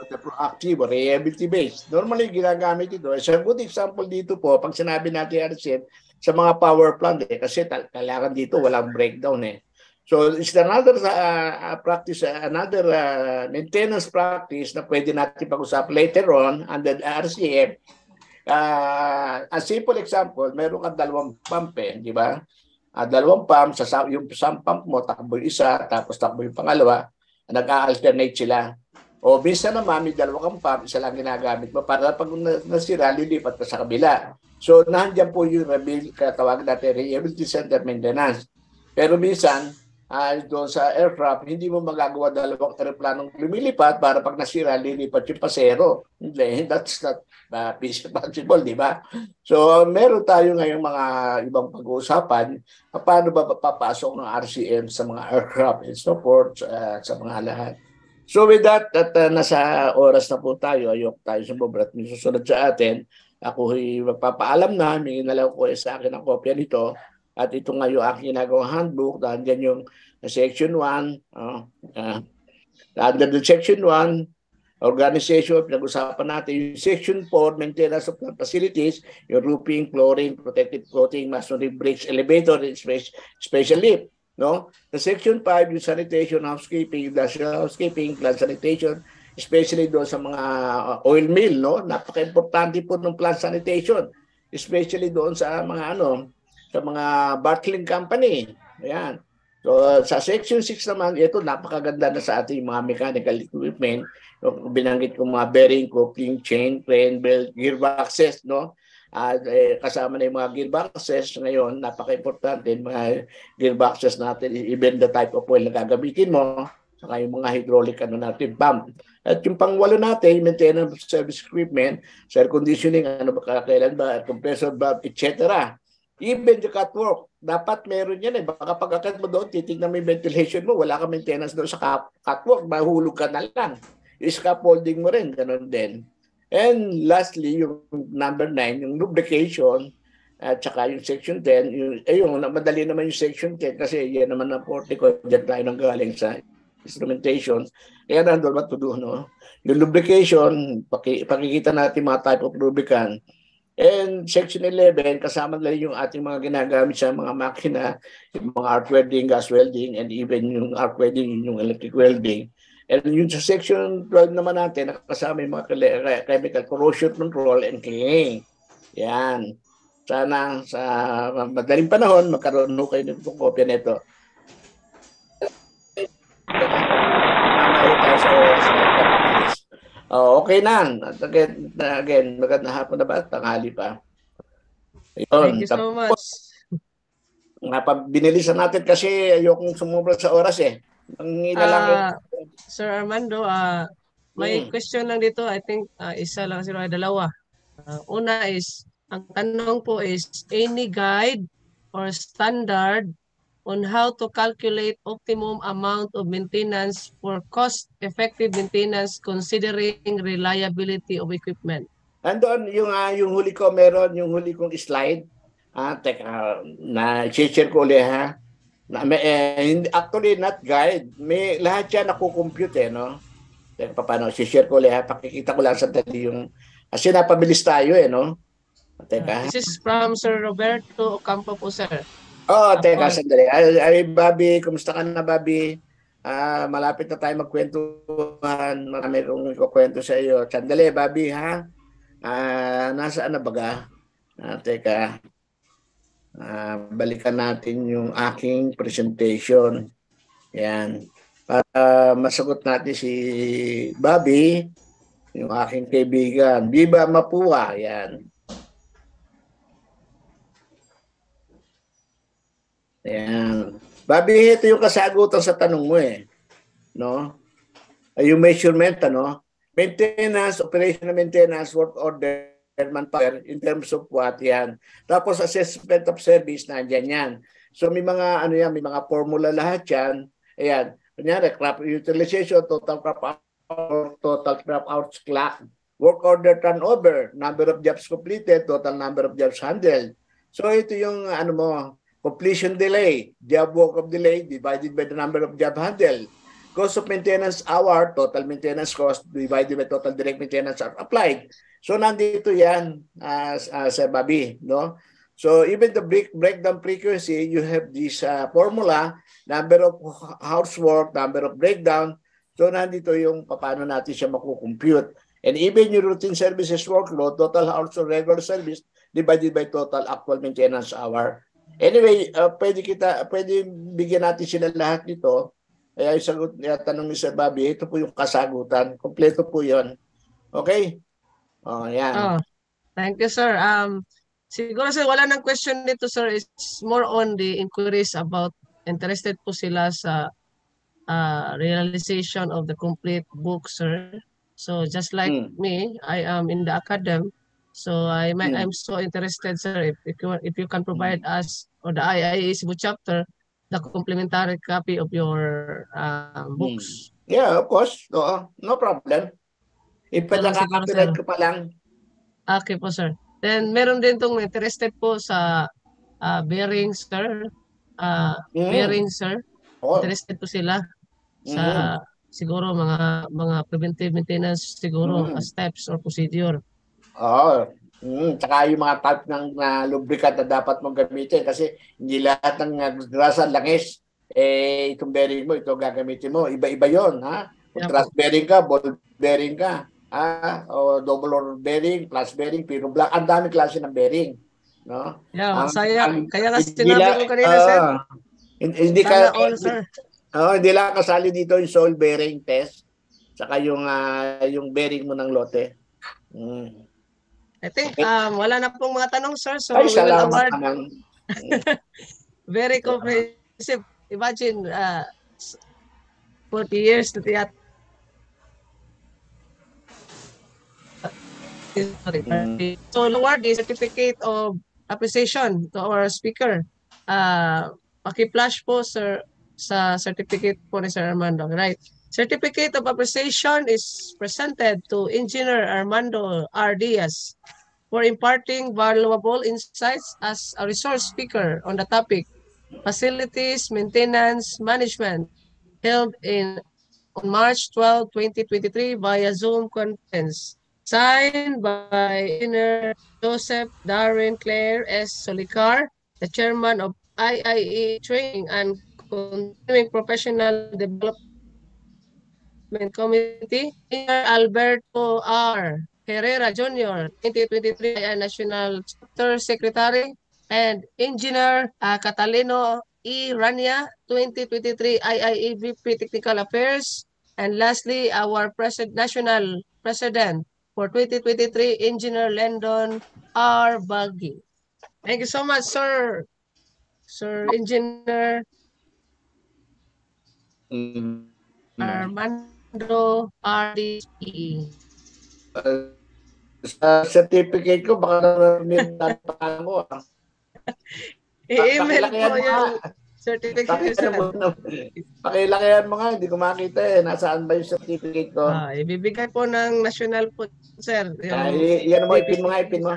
the proactive or reliability-based. Normally, ginagamit ito. As a good example dito po, pag sinabi natin RCM, sa mga power plant kasi kailangan dito walang breakdown eh. So, it's another practice, another maintenance practice na pwede natin pag-usap later on under the RCM. A simple example, meron kang dalawang pump di ba? Dalawang pump, yung isang pump mo, takbo yung isa, tapos takbo yung pangalawa, nag-alternate sila. O minsan naman, may dalawang pump, isa lang ginagamit mo para pag nasira, lilipat ka sa kabila. So, nandiyan po yung katawag natin, reliability center maintenance. Pero minsan, doon sa aircraft, hindi mo magagawa dalawang aeroplanong lumilipat para pag nasira, lilipat yung pasero. Hindi, that's not possible, di ba? So, meron tayo ngayong mga ibang pag-uusapan paano ba papasok ng RCM sa mga aircraft and so forth, sa mga lahat. So with that, nasa oras na po tayo, ayok tayo sa bobrat, may susunod sa atin. Ako magpapaalam na, may nalaw ko sa akin ang kopya nito. At ito nga yung aking ginagawang handbook, dahil yung section 1, under the section 1, organization, pinag-usapan natin yung section 4, maintenance of plant facilities, yung roofing, flooring, protective coating, masonry, brakes, elevator, special lift. No? The section 5, yung sanitation, housekeeping, industrial housekeeping, plant sanitation, especially doon sa mga oil mill, no? Napaka-importante po ng plant sanitation, especially doon sa mga sa mga bottling company. Ayan. So sa section 6 naman, ito napakaganda na sa ating mga mechanical equipment. Binanggit ko mga bearing, coupling, chain, crane, belt, gearboxes, no? Kasama na yung mga gearboxes ngayon, napaka-importante mga gearboxes natin, even the type of oil na gagamitin mo, saka yung mga hydraulic natin, pump. At yung pang-walo natin, maintenance service equipment, air conditioning, kailan ba, compressor valve, etc. Even the catwalk, dapat meron yan eh. Baka pag-akat mo doon, titignan mo yung ventilation mo, wala ka maintenance doon sa catwalk, mahulog ka na lang. Yung scaffolding mo rin, ganun din. And lastly, yung number 9, yung lubrication, at saka yung section 10, yung madali naman yung section 10 kasi yan naman ang forte ko, dyan tayo nang galing sa instrumentation. Kaya nandun matudo, no? Yung lubrication, pakikita natin mga type of lubricant. And section 11, kasama na yung ating mga ginagamit sa mga makina, yung mga arc welding, gas welding, and even yung arc welding, yung electric welding. And yung sa section 12 naman natin, nakasama yung mga chemical corrosion control and cleaning. Yan. Sana sa madaling panahon, magkaroon ho kayo ng kopya nito. Okay na. Again, magandang hapon na ba? Tanghali pa. Ayun, thank you so much. Binilisan natin kasi ayokong sumubra sa oras eh. Sir Armando, may question lang dito. I think isa lang sila, dalawa. Una is, ang tanong po is, any guide or standard on how to calculate optimum amount of maintenance for cost-effective maintenance considering reliability of equipment? Andun, yung huli ko, meron yung huli kong slide. Teka, na-share ko ulit ha. Actually, not guide. May lahat yan nakukompute, no? Teka, paano? Share ko ulit ha. Pakikita ko lang sa dali yung... Kasi napabilis tayo, no? Teka. This is from Sir Roberto Ocampo po, sir. Teka, sandali. Ay, Bobby, kumusta ka na, Bobby? Malapit na tayo magkwentuhan. Marami kong ikukwento sa iyo. Sandali, Bobby, ha? Nasaan na baga? Teka. Balikan natin yung aking presentation. Yan. Para masagot natin si Bobby, yung aking kaibigan. Viva Mapua. Yan. Yan. Bobby, ito yung kasagutan sa tanong mo eh. No? Yung measurement, ano? Maintenance, operational maintenance, work order, power in terms of what yan. Tapos assessment of service, nandiyan yan. So may mga ano yan, may mga formula lahat yan. Ayan. Kunyari, crop utilization, total crop outs clock, work order turnover, number of jobs completed, total number of jobs handled. So ito yung ano mo, completion delay, job work of delay divided by the number of job handled. Cost of maintenance hour, total maintenance cost divided by total direct maintenance hour applied. So nandito yan, Sir Bobby, no? So even the breakdown frequency, you have this formula, number of housework, number of breakdown. So nandito yung paano natin siya makukompute. And even your routine services workload, total hours of regular service divided by total actual maintenance hour. Anyway, pwede bigyan natin sila lahat nito. Kaya yung sagot niya, tanong ni Sir Bobby, ito po yung kasagutan. Kompleto po yun. Okay? Oh, yan. Oh, thank you, sir. Siguro sir, wala nang question dito, sir. It's more on the inquiries about interested po sila sa realization of the complete book, sir. So just like me, I am in the academy. So I'm so interested, sir, if you can provide us or the IIA Cebu chapter the complementary copy of your books. Yeah, of course. No problem. Ipagkakapirate ko pa lang. Okay po, sir. Then meron din tong interested po sa bearing, sir. Bearing, sir. Interested po sila sa siguro mga preventive maintenance siguro steps or procedure. Tsaka yung mga type ng lubricant na dapat mong gamitin kasi hindi lahat ng grasa langis itong bearing mo, ito gagamitin mo. Iba-iba yon, ha? Kung thrust bearing ka, ball bearing ka, o double or bearing, plus bearing, pero black, ang dami klase ng bearing, no? Yeah, kaya kasi sinabi ko kanina, sir. Hindi ka all, sir. Hindi lang kasali dito yung soil bearing test, saka yung bearing mo ng lote. I think wala na pong mga tanong, sir. So we will award. Very comprehensive. Imagine 40 years to the So award the certificate of appreciation to our speaker. Paki-flash po, sir, sa certificate po ni Sir Armando. Right. Certificate of appreciation is presented to Engineer Armando R. Diaz for imparting valuable insights as a resource speaker on the topic Facilities Maintenance Management, held on March 12, 2023 via Zoom conference. Signed by Engineer Joseph Darwin Claire S. Solicar, the Chairman of IIE Training and Continuing Professional Development Committee, Engineer Alberto R. Herrera Jr., 2023 National Chapter Secretary, and Engineer Catalino E. Rania, 2023 IIE VP Technical Affairs, and lastly, our National President for 2023, Engineer Landon R. Baggi. Thank you so much, sir. Sir Engineer Armando R. D. Sa certificate ko, baka narinig ko. I-email po yung certificate. Pakilakihan mo nga, hindi ko makita Nasaan ba yung certificate ko? Ibibigay po ng national po, sir. Yan mo, ipin mo nga, ipin mo.